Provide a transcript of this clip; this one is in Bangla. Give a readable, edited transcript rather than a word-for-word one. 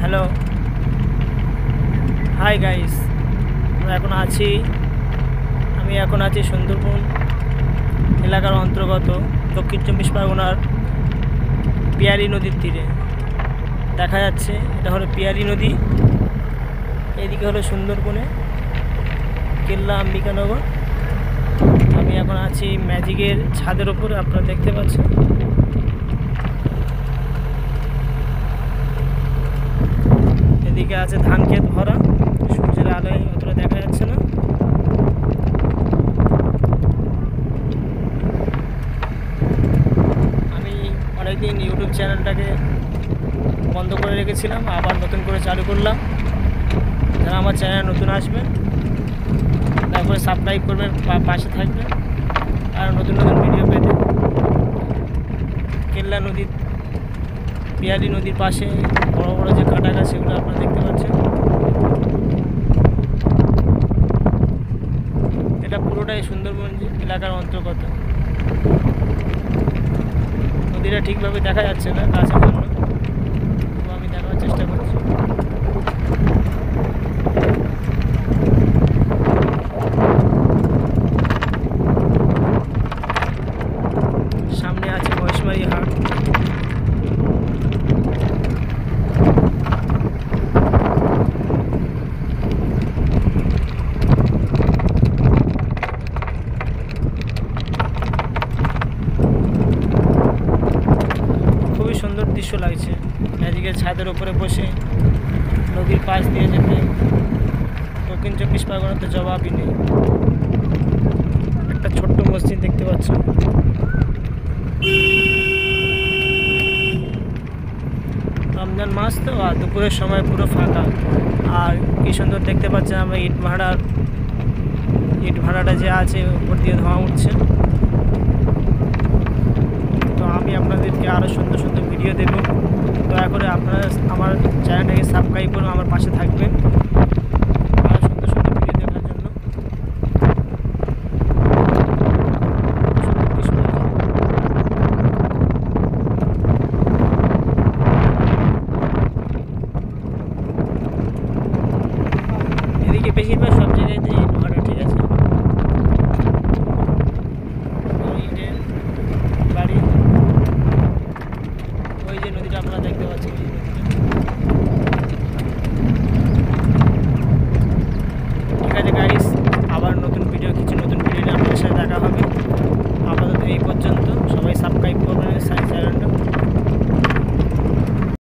Hello, hi guys. আমি এখন আছি সুন্দরবন এলাকার অন্তর্গত দক্ষিণ চব্বিশ পরগনার পিয়ারী নদীর তীরে। দেখা যাচ্ছে এটা হলো পিয়ারী নদী, এদিকে হলো সুন্দরবনে কেল্লা আম্বিকানগর। আমি এখন আছি ম্যাজিকের ছাদের ওপরে, আপনারা দেখতে পাচ্ছেন। এদিকে আছে ধান ক্ষেত ভরা, সূর্যের আলোয় অতটা দেখা যাচ্ছে না। আমি অনেকদিন ইউটিউব চ্যানেলটাকে বন্ধ করে রেখেছিলাম, আবার নতুন করে চালু করলাম। যারা আমার চ্যানেল নতুন আসবেন তারপরে সাবস্ক্রাইব করবেন, পাশে থাকবেন আর নতুন নতুন ভিডিও পেতে। কেল্লা নদীর পিয়ারী নদীর পাশে বড় বড় যে কাটা গাছ সেগুলো আপনারা দেখতে পাচ্ছেন। এটা পুরোটাই সুন্দরবন এলাকার অন্তর্গত। নদীটা ঠিকভাবে দেখা যাচ্ছে না গাছের জন্য, তো আমি দেখার চেষ্টা করছি। সামনে আছে মহেশমারি হাট। খুবই সুন্দর দৃশ্য লাগছে ম্যাজিকের ছাদের উপরে বসে নদীর পাশ দিয়ে যেতে। দক্ষিণ চব্বিশ পরগনাতে জবাবই নেই। একটা ছোট্ট মসজিদ দেখতে পাচ্ছেন। রমজান মাস তো, আর দুপুরের সময় পুরো ফাঁকা। আর কি সুন্দর দেখতে পাচ্ছেন আমরা ইট ভাড়াটা যে আছে উপর দিয়ে ধোঁয়া উঠছে। তো আমি আপনাদেরকে আরও সুন্দর সুন্দর ভিডিও দেব। দয়া করে আপনারা আমার চ্যানেলটাকে সাবস্ক্রাইব করুন, আমার পাশে থাকবেন আরও সুন্দর সুন্দর ভিডিও দেখার জন্য। এদিকে বেশিরভাগ সব জায়গাতে ইট ভাড়া, ঠিক আছে। ইটের বাড়ি, ওই যে নদীটা আপনারা দেখতে পাচ্ছেন।